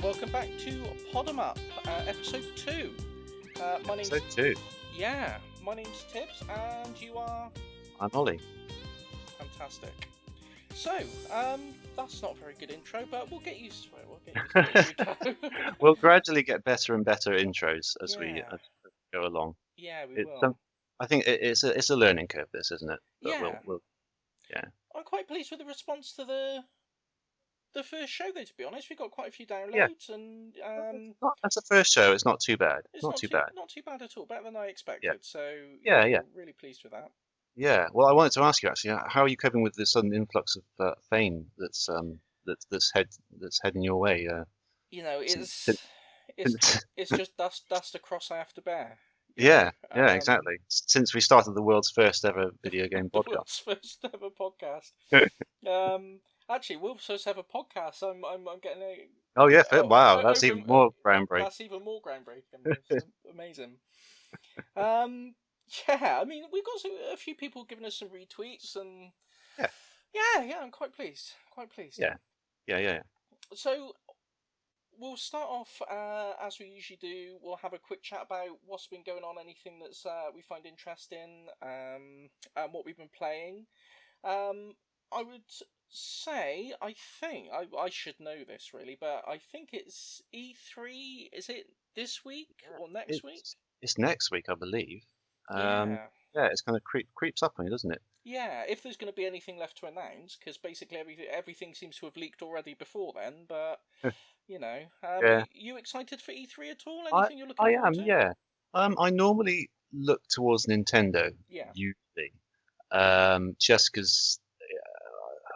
welcome back to Pod 'em Up, episode 2. My name's Episode 2. my name's Tibbs, and you are I'm Ollie. fantastic. So, that's not a very good intro, but we'll get used to it. As we go. We'll gradually get better and better intros as we Yeah. go along. Yeah, we It's will. I think it's a learning curve, this, isn't it? But Yeah. yeah. I'm quite pleased with the response to the first show, though. To be honest, we got quite a few downloads, and That's the first show. It's not too bad. it's Not too bad. not too bad at all. Better than I expected. Yeah. So Yeah. really pleased with that. Yeah. Well, I wanted to ask you actually, how are you coping with the sudden influx of fame that's heading your way? It's just dust across I have to bear. Yeah, exactly. Since we started the world's first ever video game The podcast. world's first ever podcast. Actually, we're supposed to have a podcast. I'm getting a. Oh yeah, wow, that's even more groundbreaking. That's even more groundbreaking. It's amazing. Yeah, I mean, we've got a few people giving us some retweets, and yeah, I'm quite pleased. Yeah. So we'll start off as we usually do. We'll have a quick chat about what's been going on, anything that's we find interesting, and what we've been playing. I would say, I think I should know this really, but I think it's E3. Is it this week or next week? It's next week, I believe. Yeah, it's kind of creeps up on you, doesn't it? yeah. If there's going to be anything left to announce, because basically everything seems to have leaked already before then. But you excited for E3 at all? Anything you're looking forward to? Yeah. I normally look towards Nintendo. Yeah. Usually, just because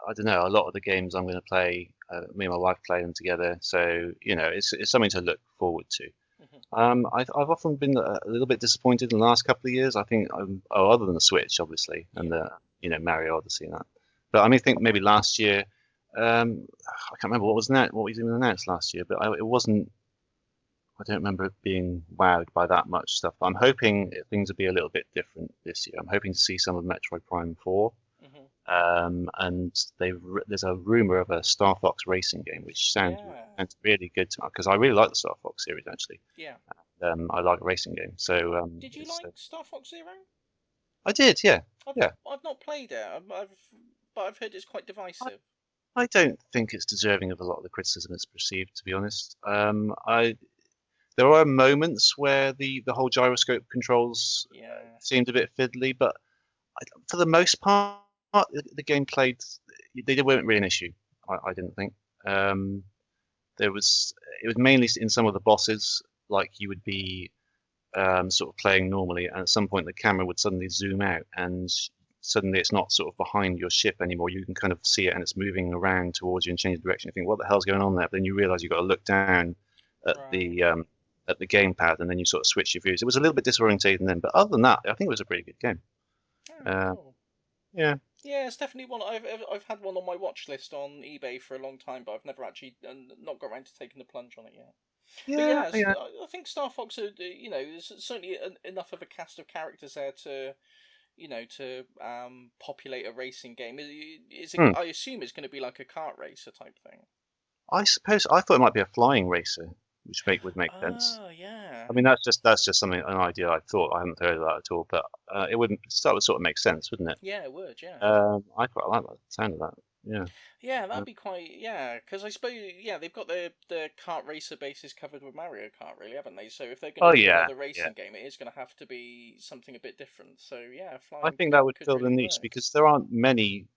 I don't know, a lot of the games I'm going to play, me and my wife play them together, so it's something to look forward to. I've often been a little bit disappointed in the last couple of years. I think, other than the Switch, obviously, and the Mario Odyssey and that. But I think maybe last year, I can't remember what was even announced last year. But it wasn't. I don't remember it being wowed by that much stuff. But I'm hoping things will be a little bit different this year. I'm hoping to see some of Metroid Prime 4. And there's a rumor of a Star Fox racing game, which sounds really good to me because I really like the Star Fox series actually. Yeah. I like a racing game. So did you like Star Fox Zero? I did, yeah. I've not played it. But I've heard it's quite divisive. I don't think it's deserving of a lot of the criticism it's received, to be honest. There are moments where the whole gyroscope controls seemed a bit fiddly, but for the most part, the game played. They weren't really an issue. I didn't think. It was mainly in some of the bosses, like you would be sort of playing normally, and at some point the camera would suddenly zoom out, and suddenly it's not sort of behind your ship anymore. You can kind of see it, and it's moving around towards you and change direction. You think, what the hell's going on there? But then you realise you've got to look down at the gamepad, and then you sort of switch your views. It was a little bit disorientating then, but other than that, I think it was a pretty good game. Cool. Yeah. Yeah, it's definitely one. I've had one on my watch list on eBay for a long time, but I've never actually not got around to taking the plunge on it yet. Yeah. I think Star Fox, there's certainly enough of a cast of characters there to populate a racing game. I assume it's going to be like a kart racer type thing. I suppose I thought it might be a flying racer, which would make sense. Oh yeah. I mean, that's just an idea I thought. I hadn't heard of that at all, but it would sort of make sense, wouldn't it? Yeah, it would. Yeah. I quite like the sound of that. Yeah. Yeah, that'd be quite. Yeah, because I suppose they've got the kart racer bases covered with Mario Kart, really, haven't they? So if they're going to do another racing game, it is going to have to be something a bit different. So yeah, flying. I think that would fill really the niche because there aren't many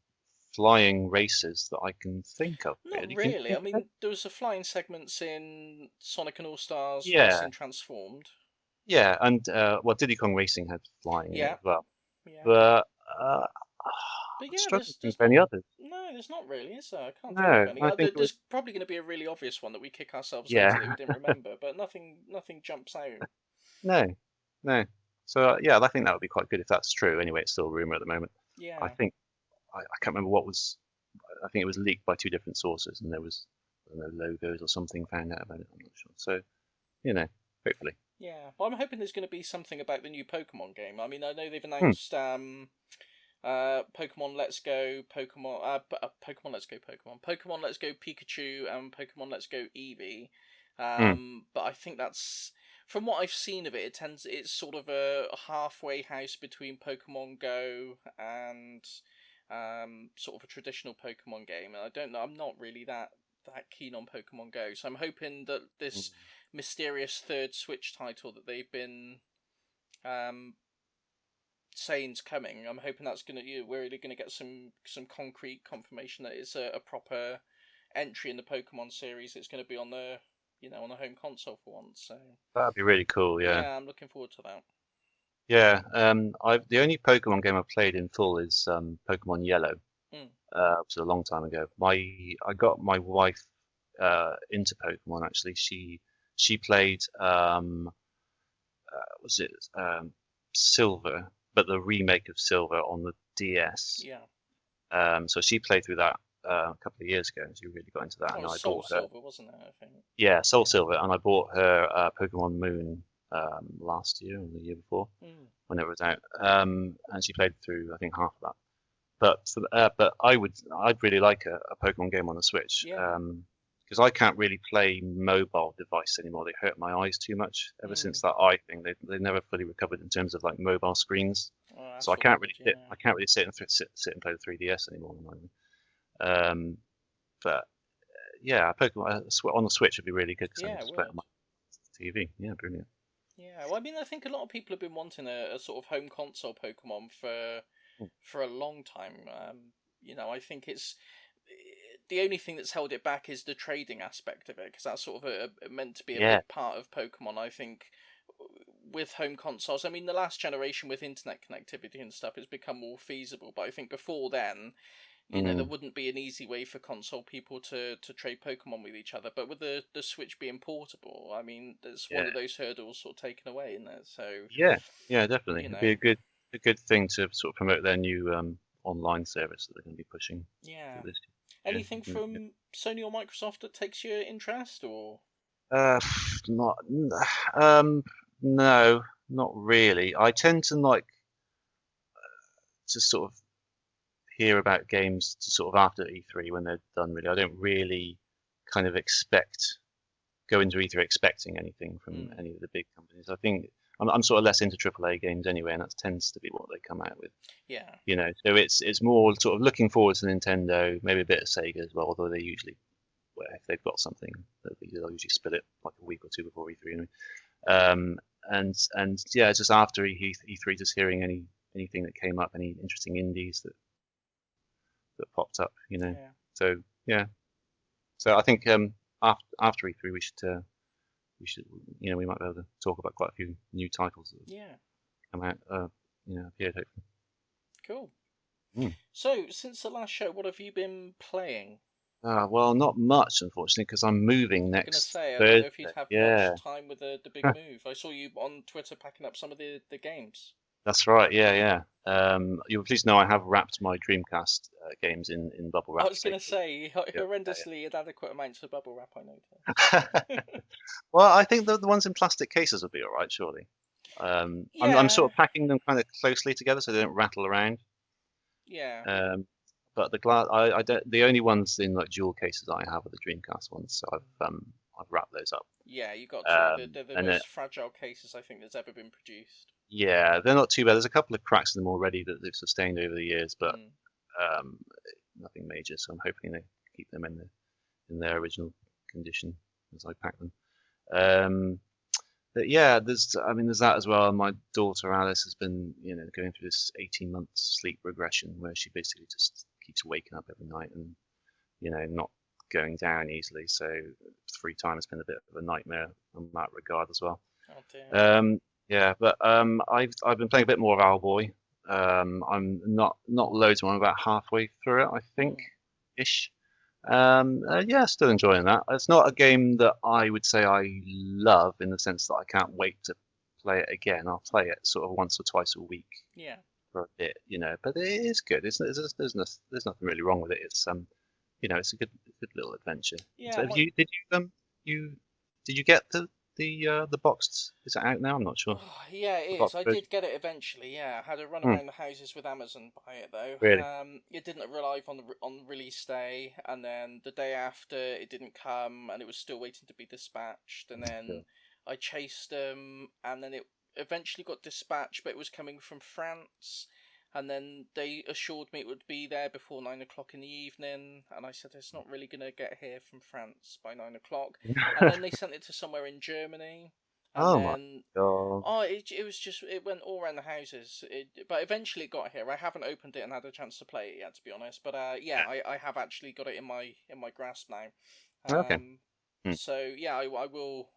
flying races that I can think of. Not really. I mean, there was the flying segments in Sonic and All Stars Racing Transformed. Yeah, and Diddy Kong Racing had flying as well. Yeah. But there's any others. No, there's not really, is there? I can't think of any. There's probably going to be a really obvious one that we kick ourselves over that we didn't remember, but nothing jumps out. No. So I think that would be quite good if that's true. Anyway, it's still a rumor at the moment. Yeah. I think I can't remember what was. I think it was leaked by 2 different sources, and there was logos or something found out about it. I'm not sure. So, hopefully. Yeah, well, I'm hoping there's going to be something about the new Pokemon game. I mean, I know they've announced Pokemon Let's Go, Pokemon Let's Go Pikachu, and Pokemon Let's Go Eevee. Mm. But I think that's, from what I've seen of it, it's sort of a halfway house between Pokemon Go and sort of a traditional Pokemon game. And I don't know, I'm not really that keen on Pokemon Go, so I'm hoping that Mm. this mysterious third Switch title that they've been um, saying's coming. I'm hoping that's we're really gonna get some concrete confirmation that it's a proper entry in the Pokemon series. It's going to be on the on the home console for once. So That'd be really cool. Yeah. yeah, I'm looking forward to that. Yeah. The only Pokemon game I've played in full is Pokemon Yellow. Mm. It was a long time ago. I got my wife into Pokemon actually. She played was it Silver, but the remake of Silver on the DS. Yeah. So she played through that a couple of years ago, and she really got into that. Oh, And it was I Soul bought her, Silver, wasn't it? I think. yeah, Soul Yeah. Silver, and I bought her Pokemon Moon last year or the year before when it was out. And she played through I think half of that. But I'd really like a Pokemon game on the Switch. Yeah. Because I can't really play mobile device anymore. They hurt my eyes too much. Ever since that eye thing, they never fully recovered in terms of like mobile screens. Oh, So I can't really sit and play the 3DS anymore. But yeah, Pokemon on the Switch would be really good because I Yeah, can it just play it would. on my TV. Yeah, brilliant. Yeah, well, I mean, I think a lot of people have been wanting a sort of home console Pokemon for a long time. I think it's the only thing that's held it back is the trading aspect of it, because that's sort of meant to be a Yeah, big part of Pokemon. I think with home consoles, I mean, the last generation with internet connectivity and stuff has become more feasible, but I think before then, there wouldn't be an easy way for console people to trade Pokemon with each other. But with the Switch being portable, I mean, there's one yeah, of those hurdles sort of taken away, isn't there? So, yeah, definitely. you It'd be know, a good thing to sort of promote their new online service that they're going to be pushing yeah. this year. Anything from Sony or Microsoft that takes your interest, or? Uh, not, um, no, not really. I tend to like to sort of hear about games to sort of after E3 when they're done. Really, I don't really kind of go into E3 expecting anything from any of the big companies. I think I'm sort of less into AAA games anyway, and that tends to be what they come out with. Yeah. So it's more sort of looking forward to Nintendo, maybe a bit of Sega as well, although they usually, well, if they've got something, they'll usually spill it like a week or two before E3 anyway. And yeah, just after E3, just hearing anything that came up, any interesting indies that popped up, Yeah. So yeah, so I think after E3 we should we might be able to talk about quite a few new titles that come out appeared hopefully. Cool. So since the last show, what have you been playing? Well, not much unfortunately because I'm moving next I Thursday. don't know if you'd have Yeah. much time with the big move. I saw you on Twitter packing up some of the games. That's right. Yeah. You'll please know I have wrapped my Dreamcast games in bubble wrap. I was going to say horrendously inadequate amounts of bubble wrap. I noticed. Well, I think the ones in plastic cases will be all right, surely. I'm sort of packing them kind of closely together so they don't rattle around. Yeah. But the glass, the only ones in like dual cases I have are the Dreamcast ones, so I've wrapped those up. Yeah, you got the and most fragile cases I think that's ever been produced. Yeah, they're not too bad. There's a couple of cracks in them already that they've sustained over the years, but nothing major. So I'm hoping they keep them in their original condition as I pack them. But yeah, there's that as well. My daughter Alice has been going through this 18 months sleep regression where she basically just keeps waking up every night and not going down easily. So free time has been a bit of a nightmare in that regard as well. Oh dear. Yeah, but I've been playing a bit more of Owlboy. I'm not loads more. I'm about halfway through it, I think, ish. Yeah, still enjoying that. It's not a game that I would say I love in the sense that I can't wait to play it again. I'll play it sort of once or twice a week. Yeah. For a bit, but it is good. There's nothing really wrong with it. It's it's a good little adventure. Yeah. So did you get the box? Is it out now? I'm not sure. Oh, yeah, it The is. box I version. did get it eventually. Yeah, I had to run Hmm, around the houses with Amazon by it though. really? It didn't arrive on the release day, and then the day after it didn't come, and it was still waiting to be dispatched. And then Sure. I chased them, and then it eventually got dispatched, but it was coming from France. And then they assured me it would be there before 9 o'clock in the evening, and I said it's not really gonna get here from France by 9 o'clock. And then they sent it to somewhere in Germany, and Oh my then God. it was just it went all around the houses. But eventually it got here. I haven't opened it and had a chance to play it yet, to be honest. But yeah, I have actually got it in my grasp now. Yeah. Okay. Um, Hmm. so yeah, I will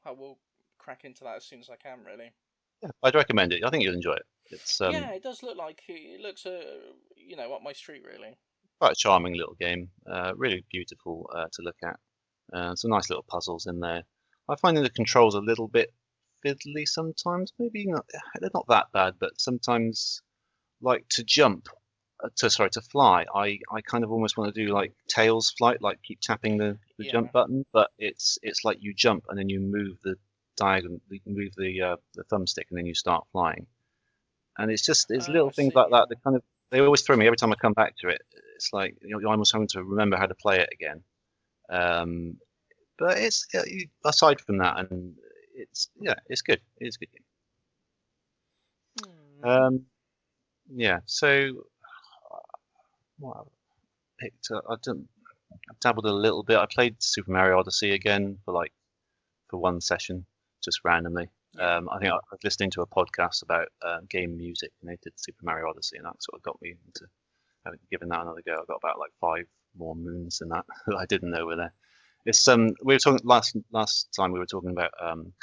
crack into that as soon as I can. Really. Yeah, I'd recommend it. I think you'll enjoy it. It's Yeah, it does look like it looks up my street really. quite a charming little game. Really beautiful to look at. Some nice little puzzles in there. I find the controls a little bit fiddly sometimes. Maybe not. They're not that bad, but sometimes, like to jump, to fly. I kind of almost want to do like Tails flight, like keep tapping the Yeah. jump button, but it's like you jump and then you move the diagonal, you move the thumbstick, and then you start flying. And it's Oh, little I things see. like that Yeah. that kind of they always throw me every time I come back to it. It's like you're almost having to remember how to play it again. Um, but aside from that, and it's good. It's a good Hmm. game. Yeah. So what I picked up, I've dabbled a little bit. I played Super Mario Odyssey again for one session, just randomly. Yeah. I think I was listening to a podcast about game music, and they did Super Mario Odyssey, and that sort of got me into giving that another go. I got about like 5 more moons than that that I didn't know were there. It's we were talking last time we were talking about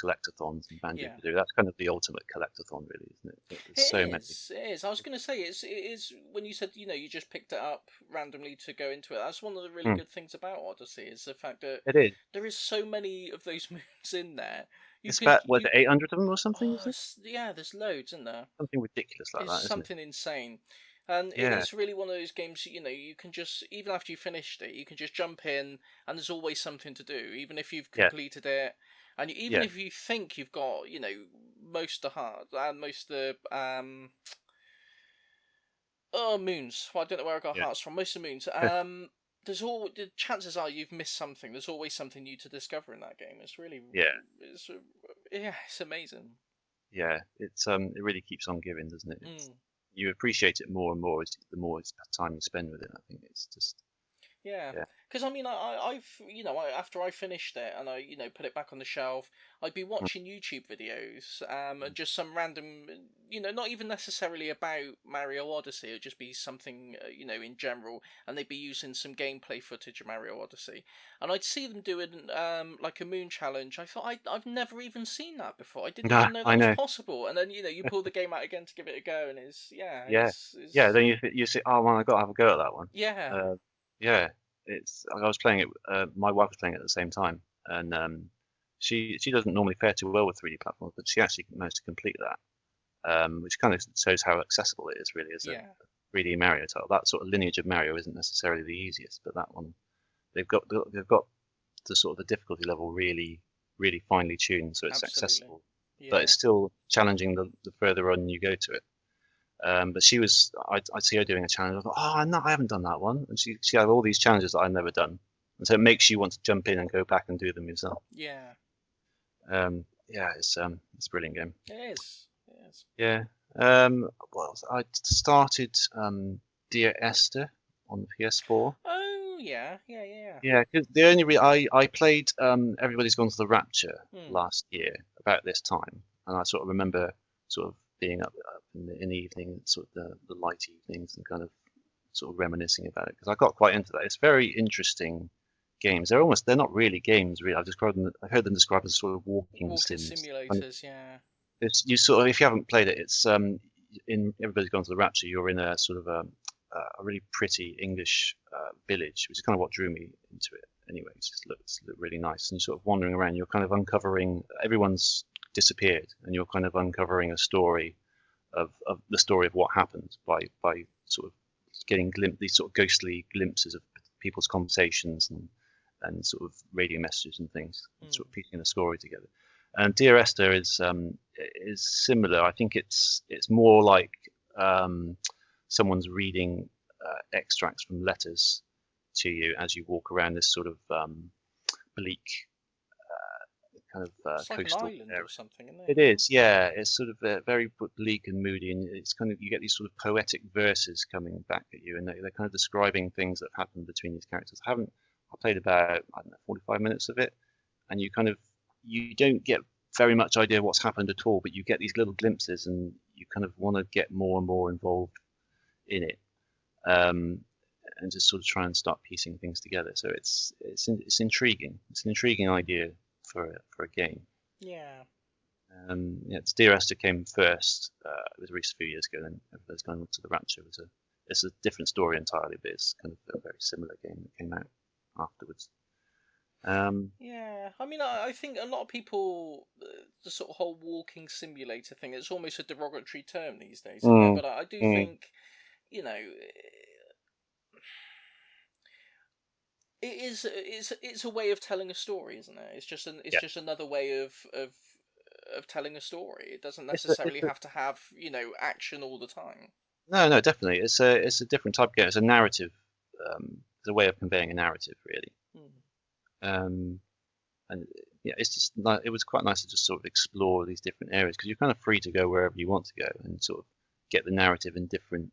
collectathons and Banjo Yeah. Kazooie. That's kind of the ultimate collectathon, really, isn't it? There's so many. It is. I was going to say it is when you said you just picked it up randomly to go into it. That's one of the really Hmm. good things about Odyssey is the fact that It is. there is so many of those moons in there. It's about was You it 800 of them or something? oh Is it yeah, there's loads in there. something ridiculous like It's that, isn't it? something insane. And Yeah, it's really one of those games, you can just, even after you finished it, you can just jump in and there's always something to do, even if you've yeah, completed it. And even yeah. if you think you've got, most of the heart and most of the, oh, moons. Well, I don't know where I got Yeah. hearts from. Most of the moons. The chances are you've missed something. There's always something new to discover in that game. It's really, Yeah, it's, yeah, it's amazing. yeah. It really keeps on giving, doesn't it? Mm. You appreciate it more and more the more time you spend with it. I think it's just Yeah, yeah. because I mean, after I finished it and I, put it back on the shelf, I'd be Mm. watching YouTube videos, and just some random, not even necessarily about Mario Odyssey. It'd just be something, in general, and they'd be using some gameplay footage of Mario Odyssey, and I'd see them doing, like a moon challenge. I thought I've never even seen that before. I didn't Nah, even know I that was know. possible. And then, you pull the game out again to give it a go, and Yeah, yeah. it's Then you say, oh man, I got to have a go at that one. yeah, Yeah, I was playing it. My wife was playing it at the same time, and she doesn't normally fare too well with 3D platforms, but she actually managed to complete that, which kind of shows how accessible it is really as a yeah, 3D Mario title. That sort of lineage of Mario isn't necessarily the easiest, but that one they've got the sort of the difficulty level really finely tuned, so it's absolutely, accessible, but yeah. it's still challenging the further on you go to it. But I'd see her doing a challenge. I thought, oh no, I haven't done that one, and she had all these challenges that I've never done, and so it makes you want to jump in and go back and do them yourself. Yeah, Yeah, it's a brilliant game. it is. It is. Yeah. Well, I started Dear Esther on the PS4. Oh yeah, yeah, yeah. Yeah, because the only I played Everybody's Gone to the Rapture Hmm. last year about this time, and I sort of remember sort of being up in the evening, sort of the light evenings, and kind of sort of reminiscing about it because I got quite into that. It's very interesting games. They're not really games, really. I've heard them described as sort of walking Walking sims. And simulators. Yeah. it's you sort of if you haven't played it, it's in Everybody's Gone to the Rapture. You're in a sort of a really pretty English village, which is kind of what drew me into it. Anyway, it just looks really nice, and you're sort of wandering around. You're kind of uncovering. Everyone's disappeared, and you're kind of uncovering a story of the story of what happened by sort of getting these sort of ghostly glimpses of people's conversations and sort of radio messages and things, and Hmm. sort of piecing the story together. And Dear Esther is similar. I think it's more like someone's reading extracts from letters to you as you walk around this sort of bleak kind of It's like an coastal island area. or something, isn't it? It is, yeah. It's sort of very bleak and moody, and it's kind of you get these sort of poetic verses coming back at you, and they're kind of describing things that have happened between these characters. I played about, I don't know, 45 minutes of it, and you don't get very much idea what's happened at all, but you get these little glimpses, and you kind of want to get more and more involved in it, um, and just sort of try and start piecing things together. So it's intriguing. It's an intriguing idea for a game. Yeah. Yeah, it's Dear Esther came first. It was released a few years ago. Then everybody's gone on to the Rapture. It's a different story entirely, but it's kind of a very similar game that came out afterwards. Yeah, I mean, I think a lot of people, the sort of whole walking simulator thing, it's almost a derogatory term these days, isn't it? mm, But I do mm, think, you know, it's a way of telling a story, isn't it? It's yeah, just another way of telling a story. It doesn't it's necessarily a, have to have action all the time. no, definitely. It's a different type of game. It's a narrative. It's a way of conveying a narrative, really. Hmm. Um, and yeah, it's just it was quite nice to just sort of explore these different areas because you're kind of free to go wherever you want to go and sort of get the narrative in different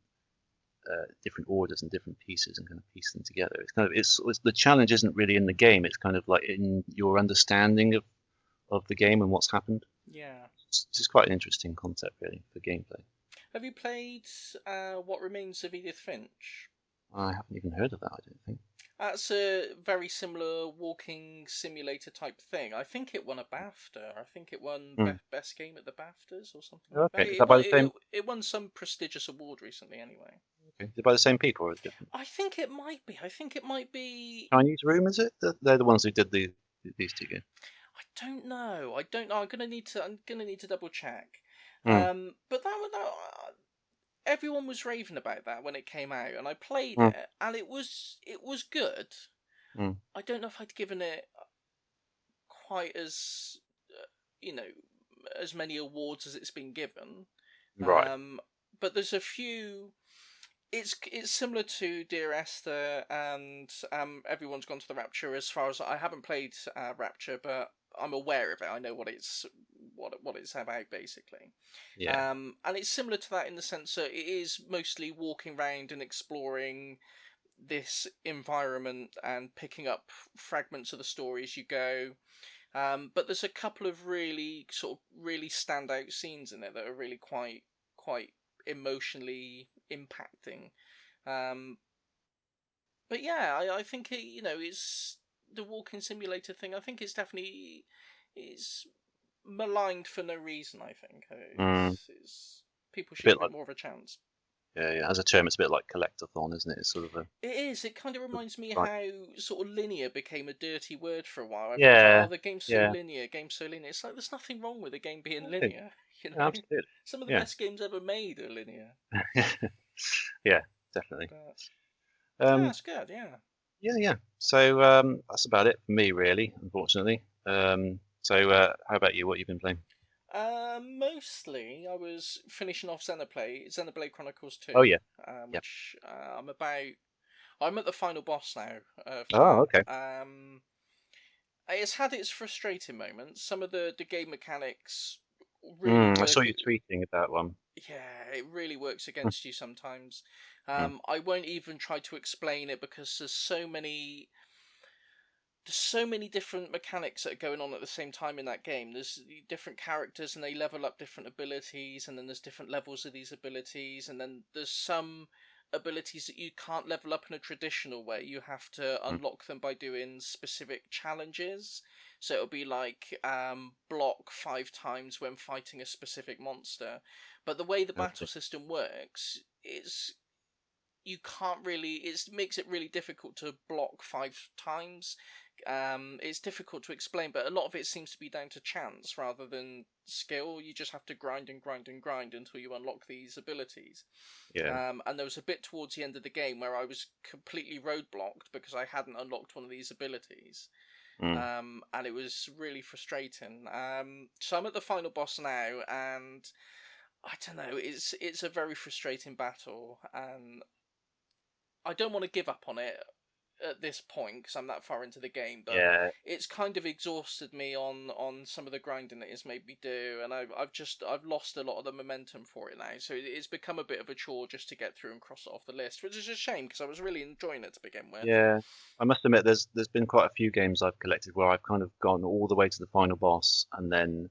orders and different pieces and kind of piece them together. It's the challenge isn't really in the game. It's kind of like in your understanding of the game and what's happened. Yeah. It's just quite an interesting concept really for gameplay. Have you played What Remains of Edith Finch? I haven't even heard of that. I don't think. That's a very similar walking simulator type thing. I think it won a BAFTA. I think it won Hmm. best game at the BAFTAs or something like that. Okay, is that by the same? It won some prestigious award recently, anyway. Okay, is it by the same people or is it different? I think it might be. I think it might be. Chinese Room, is it? They're the ones who did these two games. I don't know. I don't know. I'm gonna need to double check. Hmm. But everyone was raving about that when it came out, and I played Hmm. it, and it was good. Hmm. I don't know if I'd given it quite as you know as many awards as it's been given. Right. But there's a few. It's similar to Dear Esther and Everyone's Gone to the Rapture. As far as I haven't played Rapture, but I'm aware of it. I know what it's about basically. Yeah. And it's similar to that in the sense that it is mostly walking around and exploring this environment and picking up fragments of the story as you go. But there's a couple of really standout scenes in it that are really quite emotionally impacting. Um, but yeah, I think it's the walking simulator thing. I think it's definitely is maligned for no reason. I think Hmm. people A should bit give it like more of a chance. yeah. As a term, it's a bit like collectathon, isn't it? It's sort of a It is. It kind of reminds me like how sort of linear became a dirty word for a while. Everyone's like, yeah, "Oh, the game's so yeah. linear. Game's so linear." It's like there's nothing wrong with a game being Okay. linear. You Yeah, know, absolutely. some of the Yeah. best games ever made are linear. Yeah, definitely. But Um, that's good. Yeah. yeah. So that's about it for me, really. Unfortunately. How about you? What you've been playing? Mostly, I was finishing off Xenoblade Chronicles Oh 2, yeah, yeah. which I'm at the final boss now for Oh okay. that. It's had its frustrating moments. Some of the game mechanics really I saw work. you tweeting about one. Yeah, it really works Mm, against you sometimes. mm, I won't even try to explain it because there's so many different mechanics that are going on at the same time in that game. There's different characters and they level up different abilities, and then there's different levels of these abilities, and then there's some abilities that you can't level up in a traditional way. You have to mm. unlock them by doing specific challenges. So it'll be like block 5 times when fighting a specific monster. But the way the battle Okay. system works is you can't really. It makes it really difficult to block 5 times. It's difficult to explain, but a lot of it seems to be down to chance rather than skill. You just have to grind and grind and grind until you unlock these abilities. Yeah. And there was a bit towards the end of the game where I was completely roadblocked because I hadn't unlocked one of these abilities. Mm. And it was really frustrating. So I'm at the final boss now, and I don't know. It's a very frustrating battle, and I don't want to give up on it at this point because I'm that far into the game, but Yeah. it's kind of exhausted me on some of the grinding that it's made me do, and I've lost a lot of the momentum for it now. So it's become a bit of a chore just to get through and cross it off the list, which is a shame because I was really enjoying it to begin with. Yeah. I must admit, there's been quite a few games I've collected where I've kind of gone all the way to the final boss, and then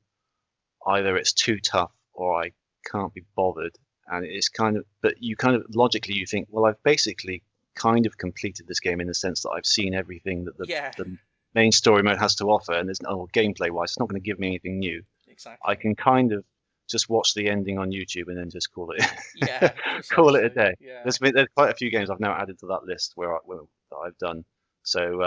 either it's too tough or I can't be bothered, and it's kind of. But you kind of logically you think, well, I've basically kind of completed this game in the sense that I've seen everything that Yeah, the main story mode has to offer, and there's no gameplay wise, it's not going to give me anything new. I exactly. can kind of just watch the ending on YouTube and then just call it Yeah, call it a precisely. day. Yeah. There's quite a few games I've now added to that list that I've done. So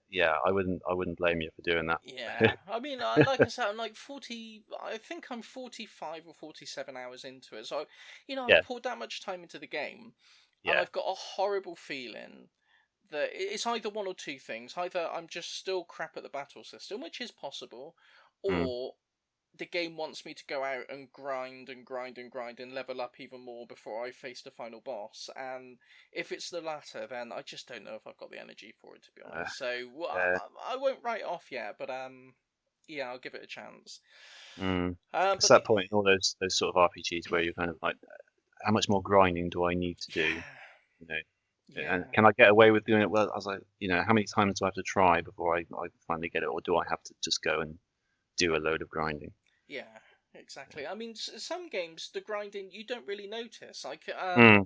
yeah, I wouldn't blame you for doing that. Yeah, I mean, like I said, I'm like 40. I think I'm 45 or 47 hours into it. So, I've Yeah, poured that much time into the game, and yeah. I've got a horrible feeling that it's either one or two things. Either I'm just still crap at the battle system, which is possible, Mm, or the game wants me to go out and grind and grind and grind and level up even more before I face the final boss. And if it's the latter, then I just don't know if I've got the energy for it, to be uh, honest. So well, uh, I won't write it off yet, but yeah, I'll give it a chance. it's But the that point in all those sort of RPGs where you're kind of like, how much more grinding do I need to do? yeah, You know, and yeah, can I get away with doing it? Well, I was like, how many times do I have to try before I finally get it, or do I have to just go and do a load of grinding? yeah. Exactly. I mean, some games the grinding you don't really notice. Like, Mm,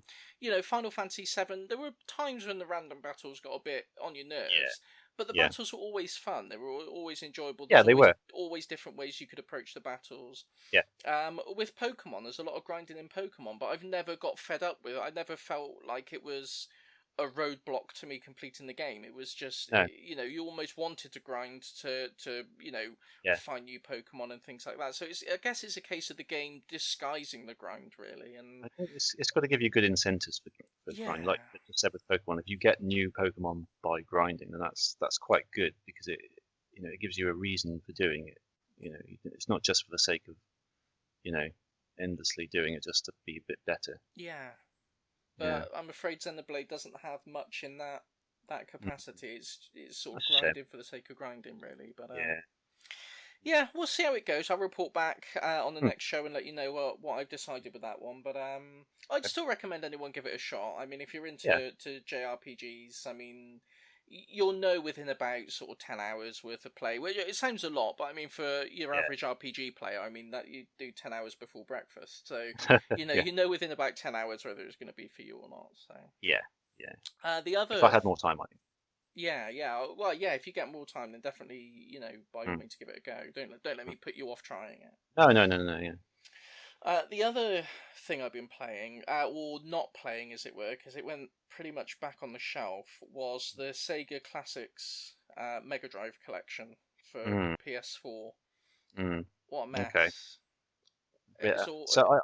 Final Fantasy VII. There were times when the random battles got a bit on your yeah, nerves, but the yeah, battles were always fun. They were always enjoyable. yeah. There's They always were. always different ways you could approach the battles. Yeah, With Pokemon, there's a lot of grinding in Pokemon, but I've never got fed up with it. I never felt like it was a roadblock to me completing the game. It was just, no, you almost wanted to grind to yeah. find new Pokemon and things like that. So I guess it's a case of the game disguising the grind, really. And I think it's got to give you good incentives for grinding. Like yeah, I just said with Pokemon, if you get new Pokemon by grinding, then that's quite good because it gives you a reason for doing it. It's not just for the sake of you know endlessly doing it just to be a bit better. yeah. Yeah, But I'm afraid Xenoblade doesn't have much in that mm, capacity. It's sort of that's a shame. grinding for the sake of grinding, really. But Yeah, yeah, we'll see how it goes. I'll report back on the mm, next show and let you know what I've decided with that one. But I'd still recommend anyone give it a shot. I mean, if you're yeah, into JRPGs, I mean, you'll know within about sort of 10 hours worth of play. Well, it sounds a lot, but I mean, for your yeah, average RPG player, I mean that you do 10 hours before breakfast, so yeah, you know within about 10 hours whether it's going to be for you or not. So yeah, yeah. the If I other had more time, I think. yeah, yeah. Well, yeah. If you get more time, then definitely, by all Mm. means, give it a go. Don't let me put you off trying it. No, no, no, no, no. Yeah, The other thing I've been playing, or not playing, as it were, because it went pretty much back on the shelf, was the Sega Classics Mega Drive collection for mm, PS4. mm. What a Okay. mess! It's Yeah. all. So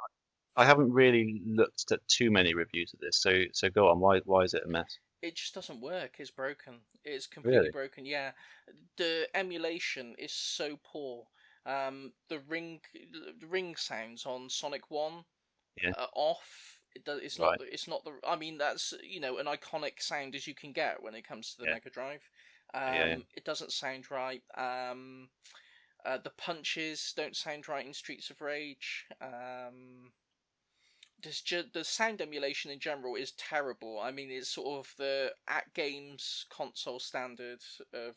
I haven't really looked at too many reviews of this. So go on. Why is it a mess? It just doesn't work. It's broken. It's completely Really? broken. Yeah, the emulation is so poor. The ring sounds on Sonic One Yeah. off. It does. It's not. Right. It's not the. I mean, that's an iconic sound as you can get when it comes to the Yeah. Mega Drive. Yeah. It doesn't sound right. The punches don't sound right in Streets of Rage. The sound emulation in general is terrible. I mean, it's sort of the at games console standard of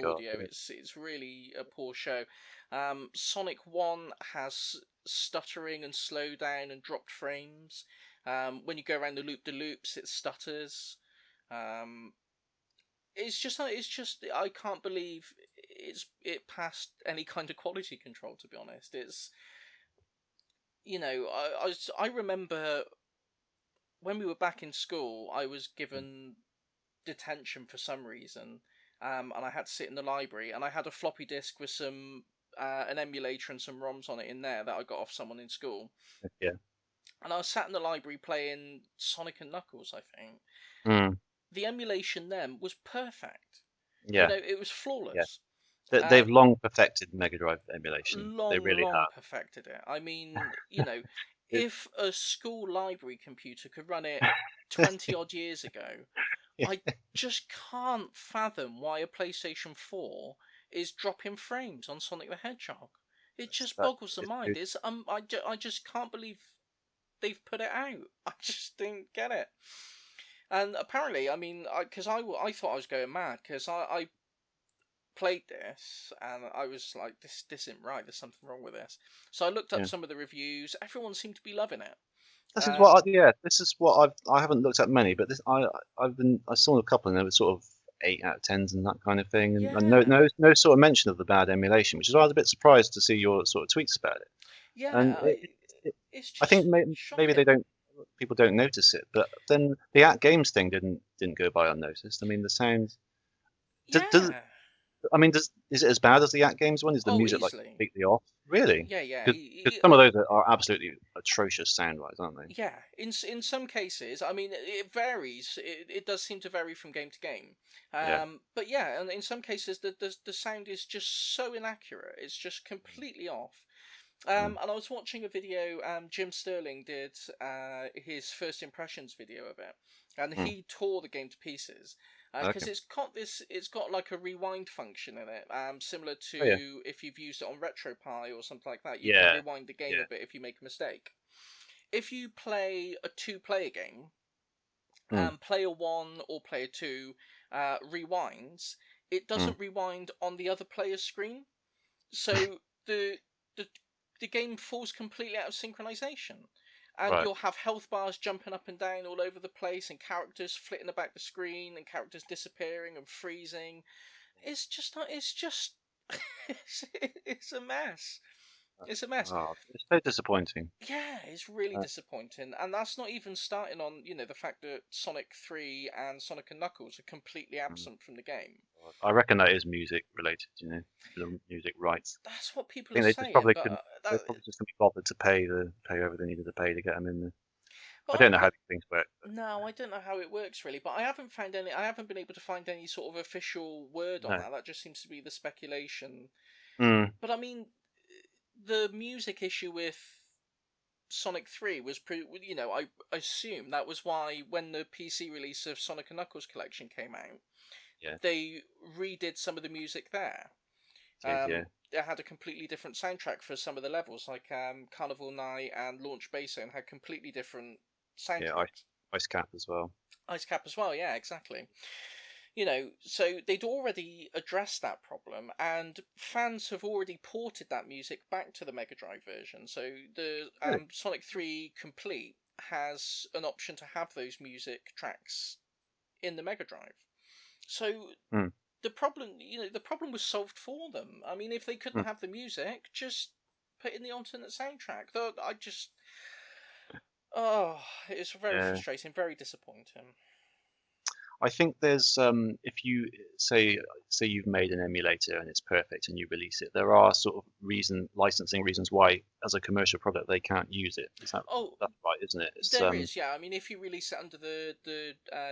God. audio. It's really a poor show. Sonic One has stuttering and slowdown and dropped frames. When you go around the loop de loops, it stutters. Um, it's just I can't believe it passed any kind of quality control. To be honest, it's I remember when we were back in school, I was given detention for some reason, and I had to sit in the library, and I had a floppy disk with some an emulator and some ROMs on it in there that I got off someone in school, Yeah. and I was sat in the library playing Sonic and Knuckles. I think Mm. the emulation then was perfect. Yeah, It was yeah. flawless. They've long perfected Mega Drive emulation. They Long, really long have. perfected it. I mean, if a school library computer could run it 20 odd years ago, I just can't fathom why a PlayStation 4 is dropping frames on Sonic the Hedgehog. It just boggles the mind. I just can't believe they've put it out. I just didn't get it. And apparently, I mean, because I thought I was going mad because I played this and I was like, this isn't right. There's something wrong with this. So I looked up Yeah. some of the reviews. Everyone seemed to be loving it. This is what this is what I haven't looked at many, but I saw a couple and they were sort of 8 out of 10s and that kind of thing, and Yeah, no sort of mention of the bad emulation, which is why I was a bit surprised to see your sort of tweets about it. And yeah. It's I think just maybe they shocking. don't people don't notice it, but then the at games thing didn't go by unnoticed. I mean, the sound does Yeah. I mean, is it as bad as the at games one? Is the Oh, music like easily. completely off? Really? Yeah, yeah. Because some of those are absolutely atrocious sound-wise, aren't they? Yeah, in some cases, I mean, it varies. It does seem to vary from game to game. Yeah. But yeah, and in some cases, the sound is just so inaccurate. It's just completely off. Mm. And I was watching a video. Jim Sterling did his first impressions video of it, and Mm. he tore the game to pieces because Okay. it's got like a rewind function in it, similar Oh yeah. to if you've used it on RetroPie or something like that. You can Yeah. rewind the game a Yeah. bit if you make a mistake. If you play a two-player game, Mm. player one or player two rewinds, it Mm. doesn't rewind on the other player's screen, so the the game falls completely out of synchronization, and Right. you'll have health bars jumping up and down all over the place, and characters flitting about the screen, and characters disappearing and freezing. It's just it's a mess. It's a mess. Oh, it's so disappointing. Yeah, it's really Uh, disappointing, and that's not even starting on the fact that Sonic 3 and Sonic and Knuckles are completely mm. absent from the game. I reckon that is music related, the music rights. That's what people I think are they just saying, probably but couldn't. They probably just couldn't be bothered to pay over they needed to pay to get them in there. I but don't know how these things work. no, I don't know how it works really. But I haven't found any. I haven't been able to find any sort of official word on No. that. That just seems to be the speculation. Mm. But I mean, the music issue with Sonic 3 was I assume that was why when the PC release of Sonic and Knuckles collection came out, Yeah. they redid some of the music there. Yeah. It had a completely different soundtrack for some of the levels, like Carnival Night and Launch Bay Zone had completely different Yeah. soundtracks. Ice Cap as well. Ice Cap as well, yeah, exactly. So they'd already addressed that problem, and fans have already ported that music back to the Mega Drive version. So the Really? Sonic 3 Complete has an option to have those music tracks in the Mega Drive. So Mm. the problem was solved for them. I mean, if they couldn't Mm. have the music, just put in the alternate soundtrack. Though oh, it's very Yeah. frustrating, very disappointing. I think there's if you say you've made an emulator and it's perfect and you release it, there are sort of licensing reasons why as a commercial product they can't use it. Oh, That's right, isn't it? It's there is, yeah. I mean, if you release it under the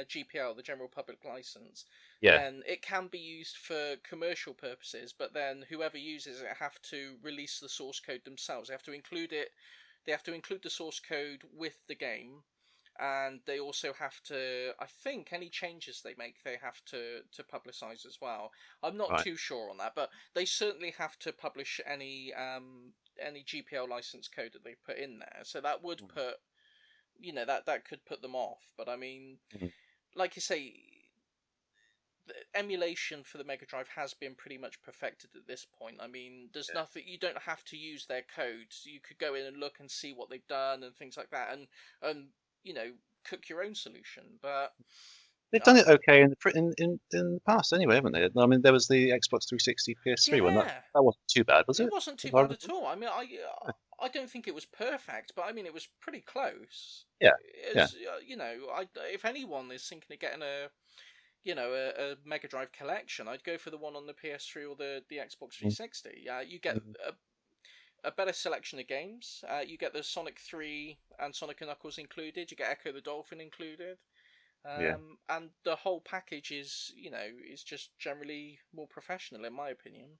GPL, the General Public License, yeah. then it can be used for commercial purposes. But then whoever uses it have to release the source code themselves. They have to include it. They have to include the source code with the game, and they also have to. I think any changes they make, they have to publicize as well. I'm not Right. too sure on that, but they certainly have to publish any GPL license code that they put in there. So that would put that could put them off. But I mean, Mm. like you say, the emulation for the Mega Drive has been pretty much perfected at this point. I mean, there's Yeah. nothing, you don't have to use their code. You could go in and look and see what they've done and things like that, and cook your own solution. But They've uh, done it okay in the past anyway, haven't they? I mean, there was the Xbox 360 PS3 one. yeah, That wasn't too bad, was it it? wasn't too As I bad at recall? all. I mean, I don't think it was perfect, but I mean, it was pretty close. Yeah. Yeah. It's, if anyone is thinking of getting a Mega Drive collection, I'd go for the one on the PS3 or the Xbox Mm. 360. You get Mm. a better selection of games. You get the Sonic 3 and Sonic and Knuckles included. You get Echo the Dolphin included. And the whole package is, is just generally more professional, in my opinion.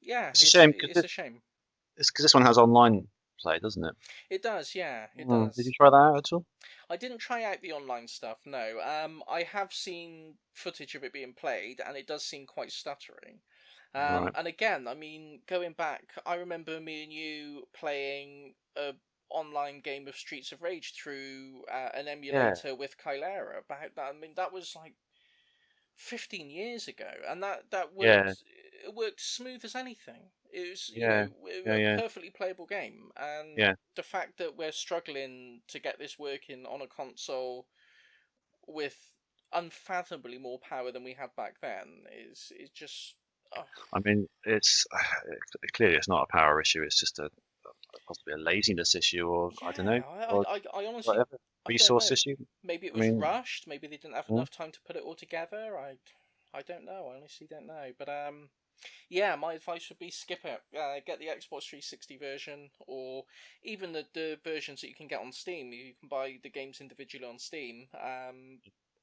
Yeah, it's a shame. It's a shame. It's because this one has online play, doesn't it? It does, yeah, it does. Did you try that out at all? I didn't try out the online stuff, no. I have seen footage of it being played, and it does seem quite stuttering. Right. And again, I mean, going back, I remember me and you playing a online game of Streets of Rage through an emulator with Kylera. About that, I mean, that was like 15 years ago, and that worked. It worked smooth as anything. It was a perfectly playable game, and the fact that we're struggling to get this working on a console with unfathomably more power than we had back then is just. I mean, it's clearly it's not a power issue. It's just possibly a laziness issue, or I don't know. I honestly, whatever. Resource issue. Maybe it was rushed. Maybe they didn't have enough time to put it all together. I don't know. I honestly don't know. But yeah, my advice would be skip it. Get the Xbox 360 version, or even the versions that you can get on Steam. You can buy the games individually on Steam.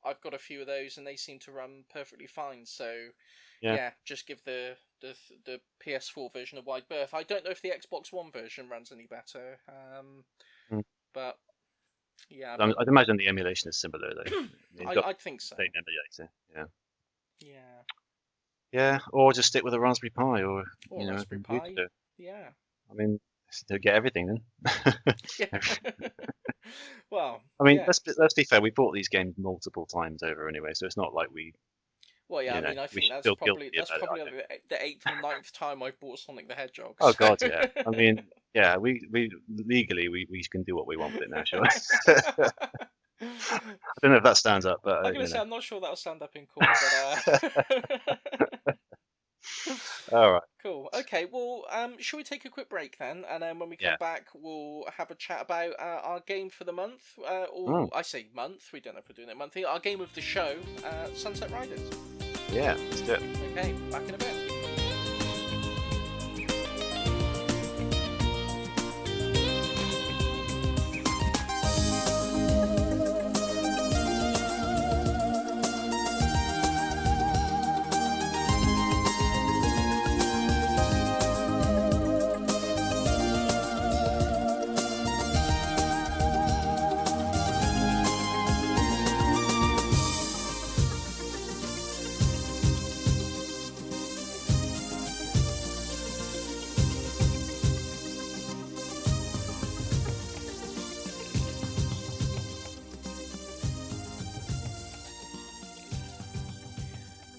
I've got a few of those, and they seem to run perfectly fine. So yeah just give the PS4 version a wide berth. I don't know if the Xbox One version runs any better. But yeah, I'd imagine the emulation is similar though. I think so. Same emulator, yeah, or just stick with a Raspberry Pi or Raspberry Pi. Yeah, I mean, to get everything then. Well, I mean, let's be fair. We bought these games multiple times over anyway, so it's not like we. Well, yeah, I mean, I think that's probably like the 8th or 9th time I've bought Sonic the Hedgehog. Oh God, yeah. I mean, yeah, we legally we can do what we want with it now, sure. I don't know if that stands up, but I'm gonna say I'm not sure that'll stand up in court, but. All right. Cool. Okay. Well, shall we take a quick break then, and then when we come back, we'll have a chat about our game for the month, or I say month. We don't know if we're doing it monthly. Our game of the show, Sunset Riders. Yeah, let's do it. Okay. Back in a bit.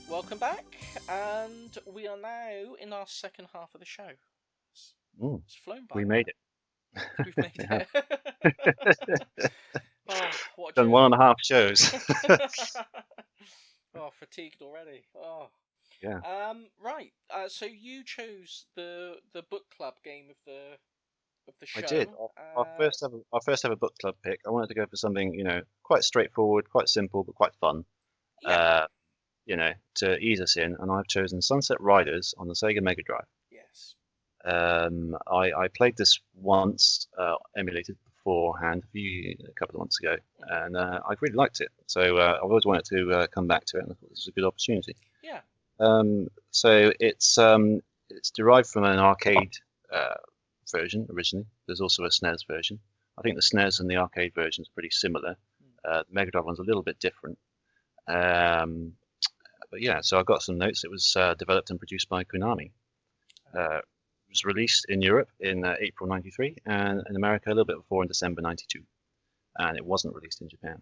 Welcome back, and we are now in our second half of the show. It's flown by. We made it. We've made it. Done 1.5 shows. Fatigued already. Yeah. Right. So you chose the book club game of the show. I did. Our first ever book club pick. I wanted to go for something quite straightforward, quite simple, but quite fun. Yeah. To ease us in, and I've chosen Sunset Riders on the Sega Mega Drive. Yes. I played this once, emulated beforehand a couple of months ago, and I really liked it. So I've always wanted to come back to it, and I thought this was a good opportunity. Yeah. So it's derived from an arcade version originally. There's also a SNES version. I think the SNES and the arcade versions are pretty similar. The Mega Drive one's a little bit different. But yeah, so I got some notes. It was developed and produced by Konami. It was released in Europe in April '93, and in America a little bit before in December '92. And it wasn't released in Japan.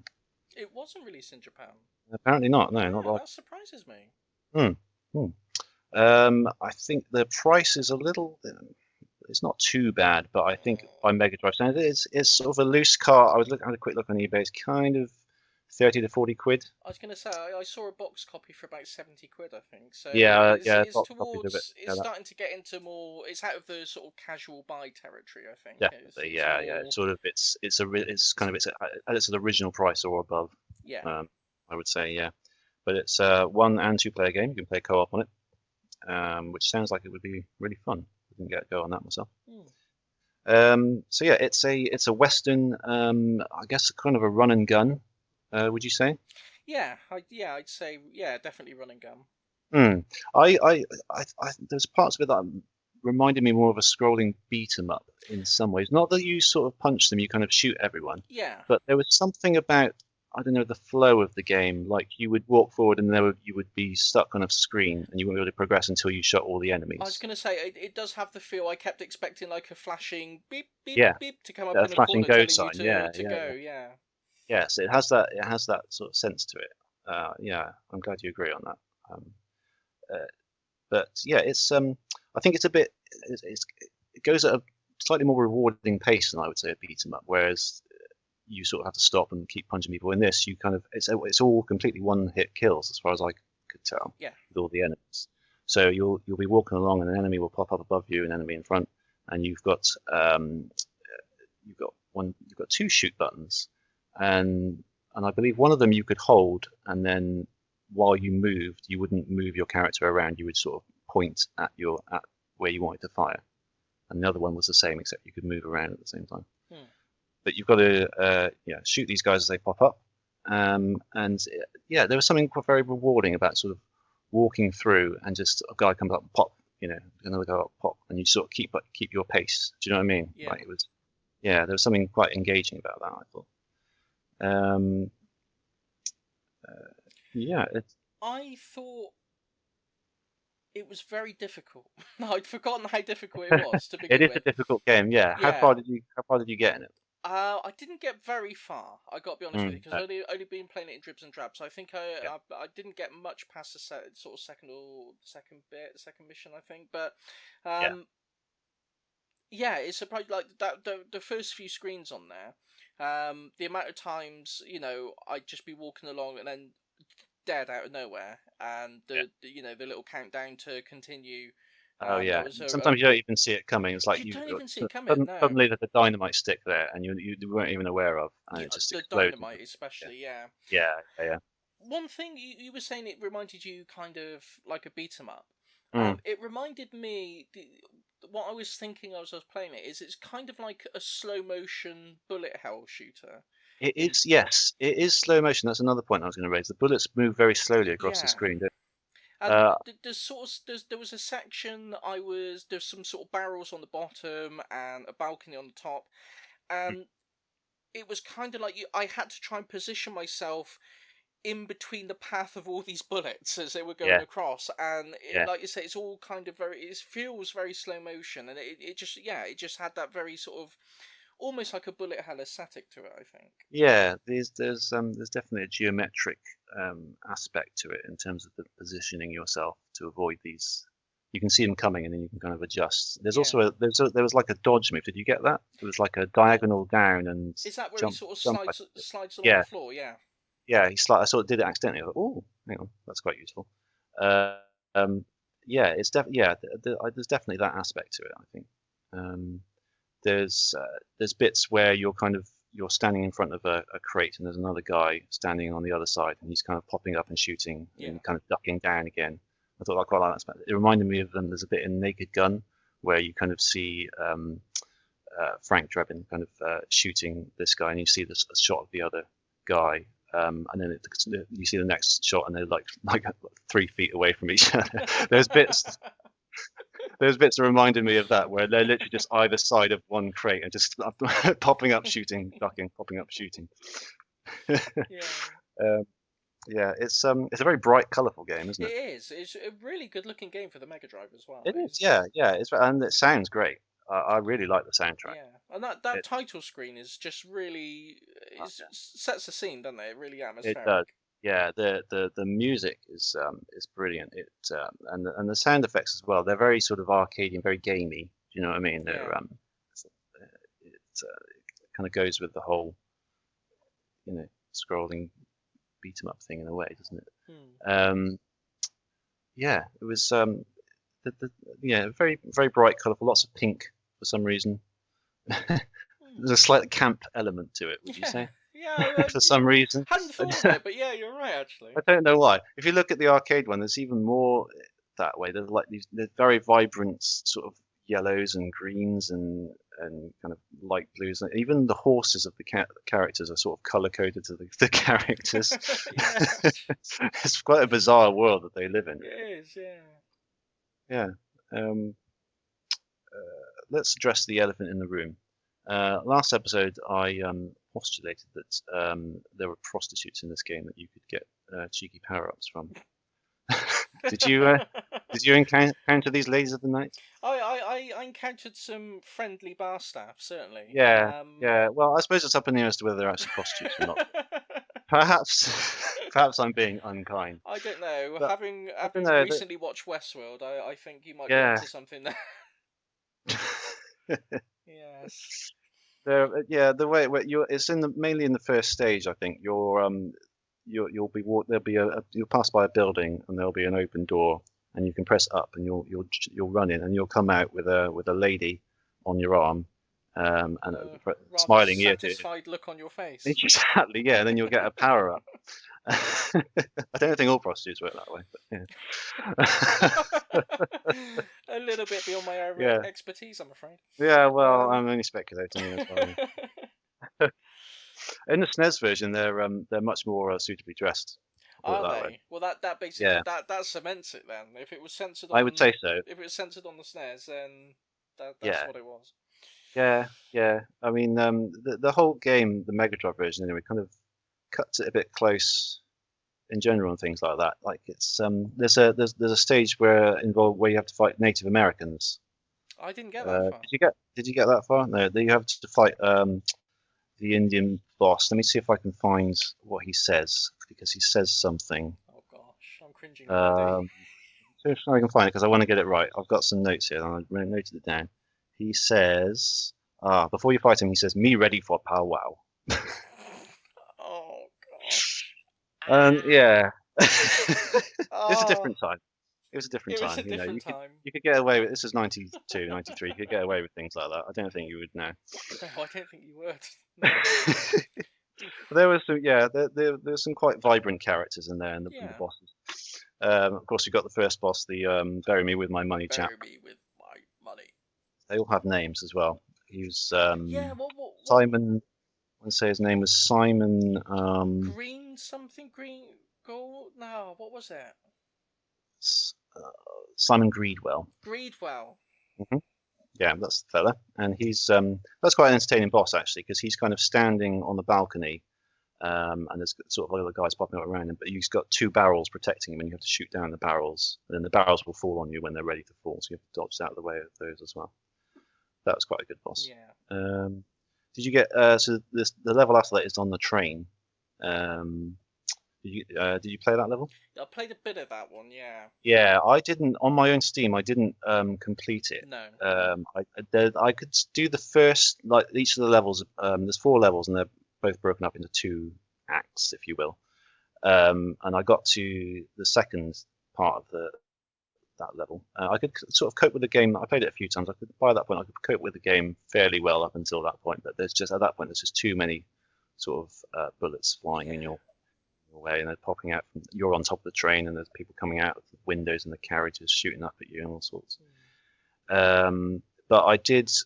It wasn't released in Japan? Apparently not, no. Not like... That surprises me. I think the price is a little... It's not too bad, but I think by Mega Drive standards, it's sort of a loose cart. I was had a quick look on eBay. It's kind of 30 to 40 quid. I was going to say, I saw a box copy for about 70 quid, I think. So it's starting to get into more. It's out of the sort of casual buy territory, I think. Definitely, It's sort of it's at its original price or above. Yeah. I would say, yeah. But it's a 1 and 2 player game. You can play co-op on it, which sounds like it would be really fun. I didn't get a go on that myself. So yeah, it's a Western, I guess kind of a run and gun Would you say? I'd say definitely run and gun. Hmm. There's parts of it that reminded me more of a scrolling beat 'em up in some ways. Not that you sort of punch them, you kind of shoot everyone, Yeah. but there was something about, I don't know, the flow of the game. Like you would walk forward and you would be stuck on a screen and you wouldn't be able to progress until you shot all the I was enemies. gonna say it does have the feel. I kept expecting like a flashing beep beep Yeah, beep to come up a in a flashing corner go telling you sign. Yeah, to yeah, go. yeah. Yeah. Yes, it has that sort of sense to it. Yeah, I'm glad you agree on that. Uh, but yeah, I think it's a bit it goes at a slightly more rewarding pace than I would say a beat 'em up, whereas you sort of have to stop and keep punching people. In this, you kind of it's all completely one hit kills as far as I could tell Yeah. with all the enemies. So you'll be walking along and an enemy will pop up above you, an enemy in front, and you've got two shoot buttons, and I believe one of them you could hold, and then while you moved, you wouldn't move your character around. You would sort of point at where you wanted to fire, and the other one was the same, except you could move around at the same time. But you've got to shoot these guys as they pop up, and yeah, there was something very rewarding about sort of walking through and just a guy comes up and pop, another guy up pop, and you sort of keep your pace. Do you know what I mean? Yeah. Like there was something quite engaging about that, I thought. Yeah, I thought it was very difficult. I'd forgotten how difficult it was to it begin is a with. difficult game. Yeah. How Yeah. far did you get in it? I didn't get very far. I got to be honest with you, because No. only been playing it in dribs and drabs. So I think Yeah. I didn't get much past the sort of second mission. I think, but Yeah. yeah, it's surprised like that the first few screens on there. The amount of times I'd just be walking along and then dead out of nowhere, and Yeah. the little countdown to continue. Oh That yeah. was Sometimes you don't even see it coming. It's like you you don't even see it coming. No, suddenly there's a dynamite stick there, and you weren't even aware of, and yeah, it just the explodes. dynamite Yeah. especially. Yeah. Yeah. Yeah. Yeah. One thing you were saying, it reminded you kind of like a beat 'em up. Mm. It reminded me what I was thinking as I was playing it is it's kind of like a slow motion bullet hell shooter. It In is, yes, it is slow motion. That's another point I was going to raise. The bullets move very slowly across the Yeah, screen. and Uh, there was a section there's some sort of barrels on the bottom and a balcony on the top, and it was kind of like I had to try and position myself in between the path of all these bullets as they were going yeah, across, and yeah. like you say, it's all kind of it feels very slow motion, and it just had that very sort of almost like a bullet hell aesthetic to it, I think. Yeah, there's definitely a geometric aspect to it in terms of the positioning yourself to avoid these. You can see them coming, and then you can kind of adjust. There's Yeah. also there was like a dodge move. Did you get that? It was like a diagonal down and Is that where he jump sort of jump. slides along the Yeah, floor? Yeah. yeah. I sort of did it accidentally. I thought, oh, hang on, that's quite useful. Uh, yeah, it's definitely there's definitely that aspect to it, I think. Um, there's bits where you're standing in front of a crate and there's another guy standing on the other side and he's kind of popping up and shooting Yeah. and kind of ducking down again. I thought I quite like that aspect. It reminded me of there's a bit in Naked Gun where you kind of see Frank Drebin kind of shooting this guy and you see a shot of the other guy. And then you see the next shot and they're like 3 feet away from each other. There's bits that reminded me of that, where they're literally just either side of one crate and just popping up, shooting, ducking, popping up, shooting. Yeah. Yeah, it's a very bright, colourful game, isn't It it? is. It's a really good looking game for the Mega Drive as well. It is, yeah, yeah. And it sounds great. I really like the soundtrack. Yeah, and that It, title screen is just really sets the scene, doesn't it? Really it does. atmospheric. Yeah, the music is brilliant. And the sound effects as well. They're very sort of arcadey and very gamey. Do you know what I mean? Yeah. It kind of goes with the whole, scrolling beat 'em up thing in a way, doesn't it? Yeah, it was very very bright, colourful, lots of pink for some reason. There's a slight camp element to it, would you say? Yeah, For some reason. hadn't thought of it, but yeah, you're right actually. I don't know why. If you look at the arcade one, there's even more that way. There's like these very vibrant sort of yellows and greens and and kind of light blues. Even the horses of the characters are sort of color coded to the characters. It's quite a bizarre world that they live in. It is, yeah. Yeah. Let's address the elephant in the room. Last episode, I postulated that there were prostitutes in this game that you could get cheeky power-ups from. Did you encounter these ladies of the night? I encountered some friendly bar staff, certainly. Yeah, yeah. Well, I suppose it's up in the air as to whether they're actually prostitutes or not. Perhaps I'm being unkind. I don't know. But having recently watched Westworld, I think you might be onto something there. Yes. The way it's mainly in the first stage. I think you'll pass by a building and there'll be an open door and you can press up and you'll run in and you'll come out with a lady on your arm and smiling ear to ear. Satisfied look on your face. Exactly, yeah. And then you'll get a power up. I don't think all prostitutes work that way, but yeah. A little bit beyond my expertise, I'm afraid. Yeah, well, I'm only speculating. In the SNES version, they're much more suitably dressed. Are they? Well, that basically that cements it then. If it was censored, I would say so. If it was censored on the SNES, then that's what it was. Yeah. I mean, the whole game, the Mega Drive version, anyway, kind of cuts it a bit close in general and things like that. Like it's there's a stage where you have to fight Native Americans. I didn't get that far. Did you get that far? No, you have to fight the Indian boss. Let me see if I can find what he says, because he says something. Oh gosh, I'm cringing already. See if I can find it, because I want to get it right. I've got some notes here, and I noted it down. He says, before you fight him, he says, "Me ready for powwow." Oh gosh. Yeah. It's a different time. It was a different time. It was a different time. You could get away with this. Is 92, 93. You could get away with things like that. I don't think you would now. No, I don't think you would. No. There was some, there's some quite vibrant characters in there, and the bosses. Of course, you got the first boss, the bury me with my money chap. Bury me with my money. They all have names as well. He was what? Simon. I want to say his name was Simon. Green something green gold. No, what was it? Simon Greedwell. Greedwell. Mm-hmm. Yeah, that's the fella, and he's that's quite an entertaining boss actually, because he's kind of standing on the balcony, and there's sort of other guys popping up around him, but he's got two barrels protecting him, and you have to shoot down the barrels, and then the barrels will fall on you when they're ready to fall, so you have to dodge out of the way of those as well. That was quite a good boss. Yeah. Did you get so the level after that is on the train? Did you play that level? I played a bit of that one, yeah. Yeah, I didn't on my own Steam. I didn't complete it. No. I could do the first, like each of the levels. There's 4 levels, and they're both broken up into 2 acts, if you will. And I got to the second part of that level. I could sort of cope with the game. I played it a few times. By that point, I could cope with the game fairly well up until that point. But there's just too many sort of bullets flying in your way, and they're popping out from, you're on top of the train, and there's people coming out of the windows and the carriages shooting up at you and all sorts. But what I did is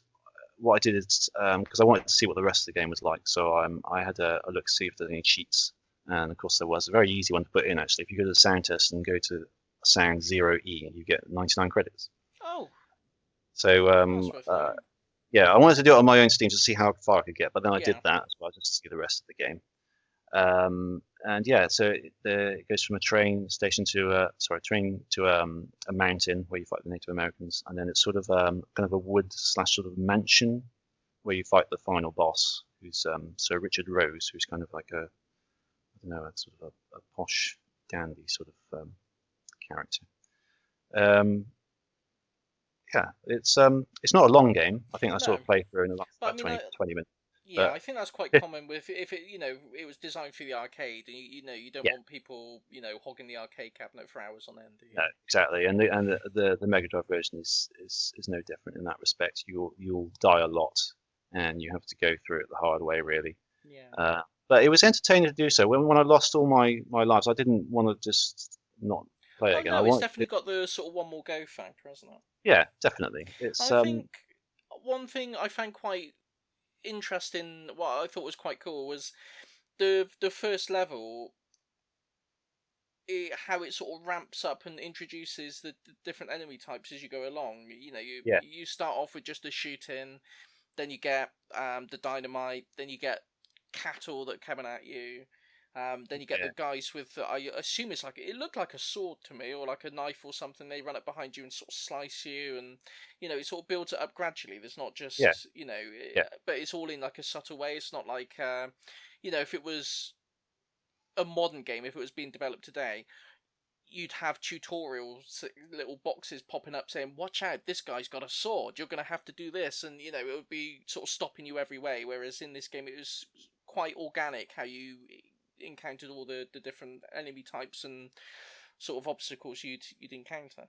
because I wanted to see what the rest of the game was like, so I had a look to see if there's any cheats, and of course there was. A very easy one to put in actually. If you go to the sound test and go to sound 0E, you get 99 credits. Oh. So yeah, I wanted to do it on my own Steam to see how far I could get, but then I did that as well just to see the rest of the game. And yeah, so it goes from a train station to a mountain where you fight the Native Americans, and then it's sort of kind of a wood / sort of mansion where you fight the final boss, who's Sir Richard Rose, who's kind of like a sort of a posh dandy sort of character. Yeah, it's not a long game. I think I sort of played through in about 20 minutes. Yeah, I think that's quite common with if it it was designed for the arcade, and you don't want people hogging the arcade cabinet for hours on end. Do you? No, exactly, and the Mega Drive version is no different in that respect. You'll die a lot, and you have to go through it the hard way, really. Yeah. But it was entertaining to do so. When I lost all my lives, I didn't want to just not play it again. No, it's definitely got the sort of one more go factor, hasn't it? Yeah, definitely. It's I think one thing I found quite interesting, what I thought was quite cool, was the first level. How it sort of ramps up and introduces the different enemy types as you go along. You know, Yeah. you start off with just the shooting, then you get the dynamite, then you get cattle that are coming at you. Then you get the guys with, I assume it looked like a sword to me, or like a knife or something. They run up behind you and sort of slice you, and it sort of builds it up gradually. There's not just, but it's all in like a subtle way. It's not like, if it was a modern game, if it was being developed today, you'd have tutorials, little boxes popping up saying, "Watch out, this guy's got a sword. You're going to have to do this," and it would be sort of stopping you every way. Whereas in this game, it was quite organic how you encountered all the different enemy types and sort of obstacles you'd encounter.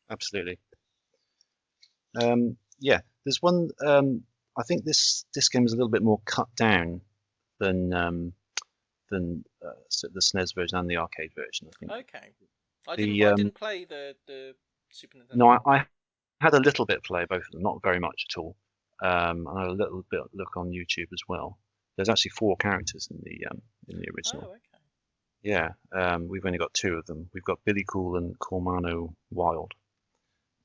Absolutely. There's one. I think this game is a little bit more cut down than the SNES version and the arcade version, I think. Okay. I didn't play the Super Nintendo. No, I had a little bit play both of them, not very much at all. I had a little bit look on YouTube as well. There's actually 4 characters in the original. Oh, okay. Yeah, we've only got 2 of them. We've got Billy Cool and Cormano Wild.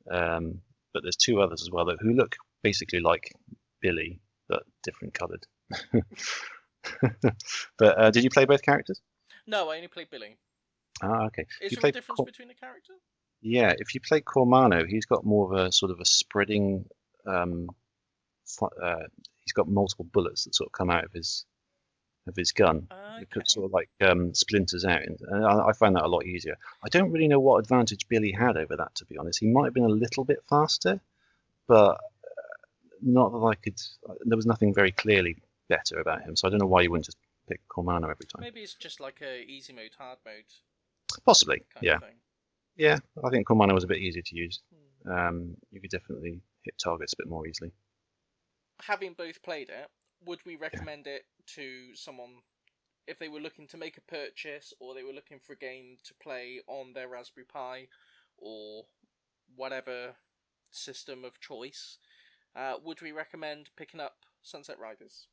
But there's 2 others as well who look basically like Billy, but different coloured. But did you play both characters? No, I only played Billy. Ah, okay. Is there a difference between the characters? Yeah, if you play Cormano, he's got more of a sort of a spreading. He's got multiple bullets that sort of come out of his gun. Okay. It could sort of like splinters out, and I find that a lot easier. I don't really know what advantage Billy had over that, to be honest. He might have been a little bit faster, but not that I could. There was nothing very clearly better about him, so I don't know why you wouldn't just pick Cormano every time. Maybe it's just like a easy mode, hard mode. Possibly, yeah. Yeah, I think Cormano was a bit easier to use. You could definitely hit targets a bit more easily. Having both played it, would we recommend it to someone if they were looking to make a purchase, or they were looking for a game to play on their Raspberry Pi or whatever system of choice? Would we recommend picking up Sunset Riders?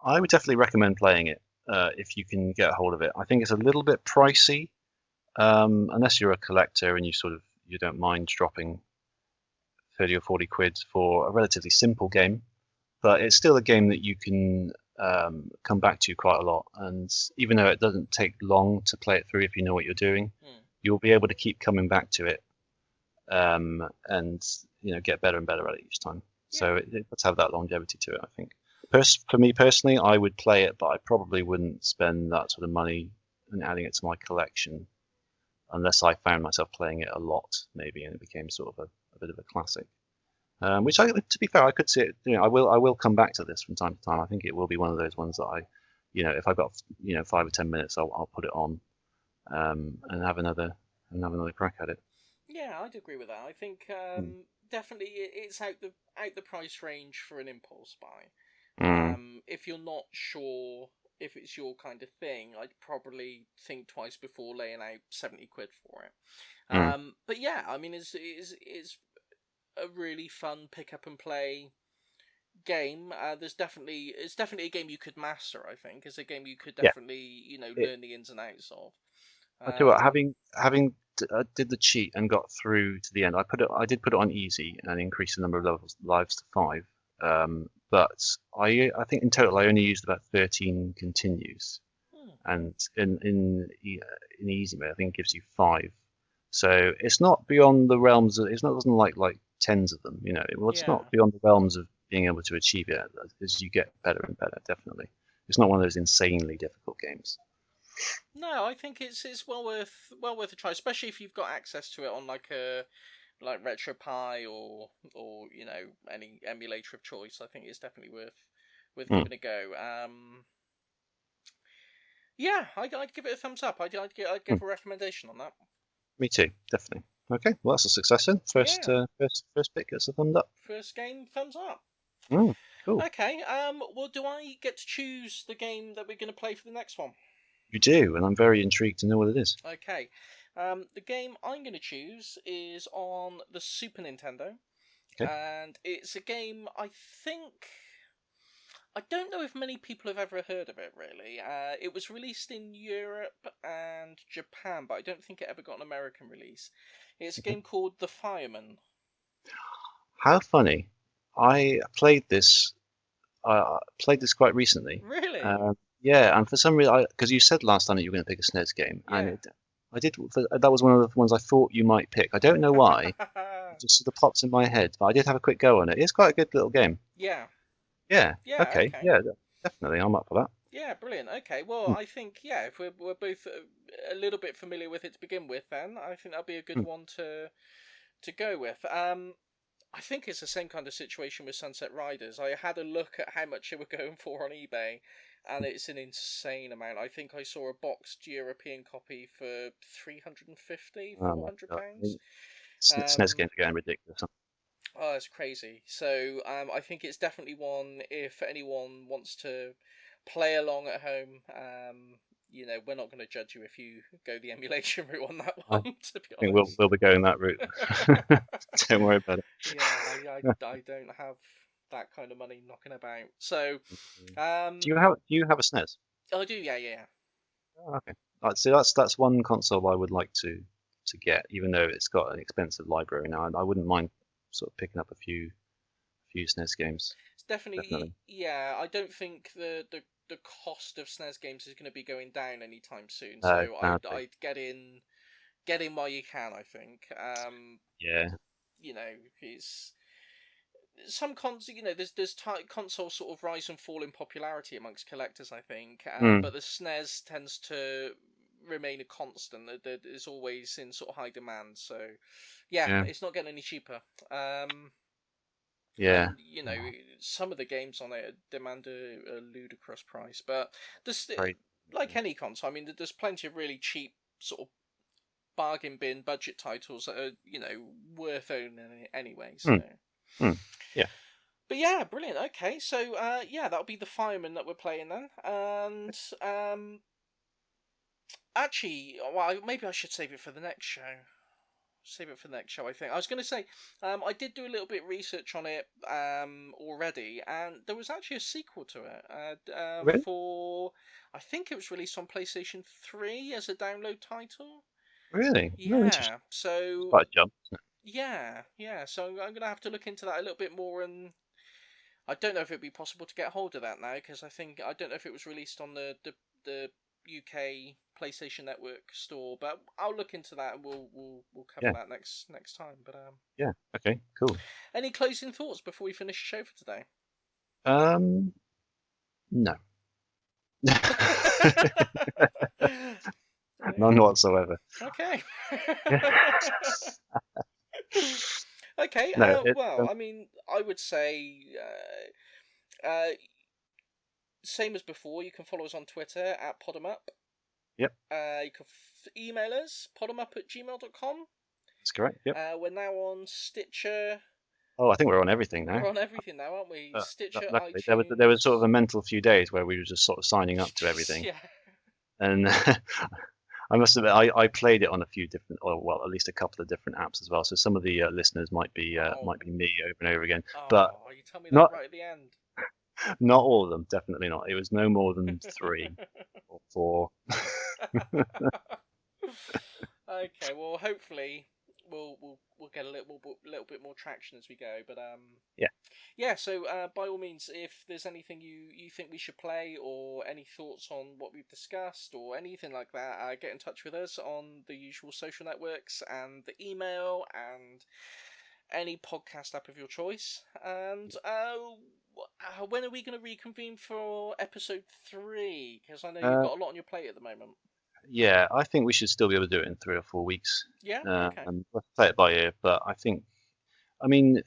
I would definitely recommend playing it if you can get a hold of it. I think it's a little bit pricey, unless you're a collector and you don't mind dropping 30 or 40 quid for a relatively simple game. But it's still a game that you can come back to quite a lot, and even though it doesn't take long to play it through if you know what you're doing, you'll be able to keep coming back to it, and get better and better at it each time. Yeah. So it does have that longevity to it, I think. For me personally, I would play it, but I probably wouldn't spend that sort of money and adding it to my collection unless I found myself playing it a lot, maybe, and it became sort of a bit of a classic. Which, to be fair, I could see it. I will come back to this from time to time. I think it will be one of those ones that if I've got 5 or 10 minutes, I'll put it on, and have another crack at it. Yeah, I'd agree with that. I think definitely it's out the price range for an impulse buy. If you're not sure if it's your kind of thing, I'd probably think twice before laying out 70 quid for it. But yeah, I mean, it's a really fun pick up and play game. It's definitely a game you could master. I think it's a game you could definitely learn the ins and outs of. I tell you what, having did the cheat and got through to the end. I did put it on easy and increased the number of lives to 5. But I think in total I only used about 13 continues, and in easy mode I think it gives you 5. So it's not beyond the realms of, doesn't like tens of them, it's not beyond the realms of being able to achieve it as you get better and better. Definitely, it's not one of those insanely difficult games. No, I think it's well worth a try, especially if you've got access to it on like RetroPie or any emulator of choice. I think it's definitely worth giving a go. Yeah, I'd give it a thumbs up. I'd give a recommendation on that. Me too, definitely. Okay, well that's a success then. First pick gets a thumbs up. First game, thumbs up. Cool. Okay. Well, do I get to choose the game that we're going to play for the next one? You do, and I'm very intrigued to know what it is. Okay. The game I'm going to choose is on the Super Nintendo. Okay. And it's a game I don't know if many people have ever heard of it, really. It was released in Europe and Japan, but I don't think it ever got an American release. It's a game called The Fireman. How funny. I played this quite recently. Really? Yeah, and for some reason, because you said last time that you were going to pick a SNES game, Yeah. and I did. That was one of the ones I thought you might pick. I don't know why. It just sort of pops in my head, but I did have a quick go on it. It's quite a good little game. Yeah. Yeah. Yeah. Okay. Yeah, definitely. I'm up for that. Yeah, brilliant. Okay, well, I think if we're both a little bit familiar with it to begin with, then I think that'll be a good one to go with. I think it's the same kind of situation with Sunset Riders. I had a look at how much they were going for on eBay, and it's an insane amount. I think I saw a boxed European copy for £350, £400. SNES games are getting ridiculous. Oh, it's crazy. So I think it's definitely one if anyone wants to play along at home. We're not going to judge you if you go the emulation route on that one. To be honest, I think we'll be going that route. Don't worry about it. Yeah, I don't have that kind of money knocking about. So, do you have a SNES? I do. Yeah. Oh, okay. So that's one console I would like to get, even though it's got an expensive library now. I wouldn't mind sort of picking up a few SNES games. It's definitely. Yeah. I don't think the cost of SNES games is going to be going down anytime soon. So I'd get in while you can. I think. Yeah. It's some there's consoles sort of rise and fall in popularity amongst collectors. I think, but the SNES tends to remain a constant. That is always in sort of high demand. So, it's not getting any cheaper. Yeah. And, some of the games on it demand a ludicrous price, but there's like any console. I mean, there's plenty of really cheap sort of bargain bin budget titles that are worth owning anyway. So. Yeah. But yeah, brilliant. Okay, so that'll be The Fireman that we're playing then, and actually, well, maybe I should save it for the next show. I think I was going to say I did do a little bit of research on it already, and there was actually a sequel to it. Really? I think it was released on PlayStation 3 as a download title. Really? Yeah. So quite a jump, isn't it? Yeah. So I'm going to have to look into that a little bit more, and I don't know if it'd be possible to get hold of that now, because I don't know if it was released on the UK PlayStation Network store, but I'll look into that and we'll cover that next time. But yeah, okay, cool. Any closing thoughts before we finish the show for today? No. None whatsoever. Okay. Okay. No, well, I mean, I would say same as before. You can follow us on Twitter at Podemup. Yep. You can email us podemup@gmail.com. That's correct. Yep. We're now on Stitcher. Oh, I think we're on everything now. We're on everything now, aren't we? Stitcher, luckily, iTunes. There was sort of a mental few days where we were just sort of signing up to everything. Yeah. And I must admit, I played it on a few different, or well, at least a couple of different apps as well. So some of the listeners might be me over and over again. But you tell me that right at the end. Not all of them, definitely not. It was no more than 3 or 4. Okay, well, hopefully we'll get a little bit more traction as we go. But yeah. So by all means, if there's anything you think we should play, or any thoughts on what we've discussed, or anything like that, get in touch with us on the usual social networks and the email and any podcast app of your choice. And when are we going to reconvene for episode 3? Because I know you've got a lot on your plate at the moment. Yeah, I think we should still be able to do it in 3 or 4 weeks. Yeah, okay. And let's play it by ear. But I mean,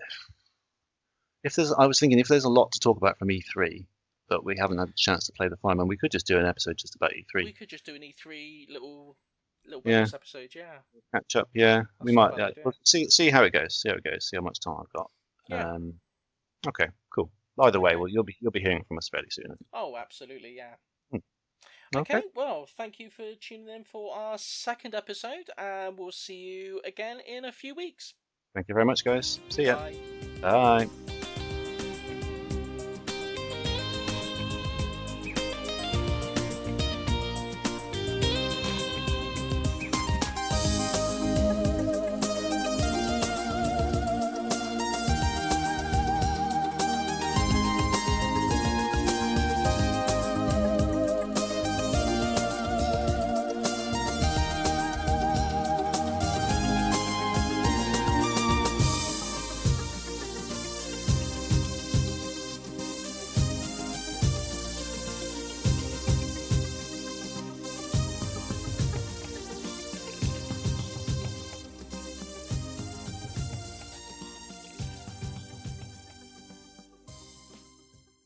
I was thinking if there's a lot to talk about from E3, but we haven't had a chance to play the Fireman, we could just do an episode just about E3. We could just do an E3 little bonus episode, yeah. Catch up, yeah. We might see how it goes. See how much time I've got. Yeah. Okay, cool. Either way, well, you'll be hearing from us fairly soon. Oh, absolutely, yeah. Okay, well, thank you for tuning in for our second episode, and we'll see you again in a few weeks. Thank you very much, guys. See ya. Bye. Bye. Bye.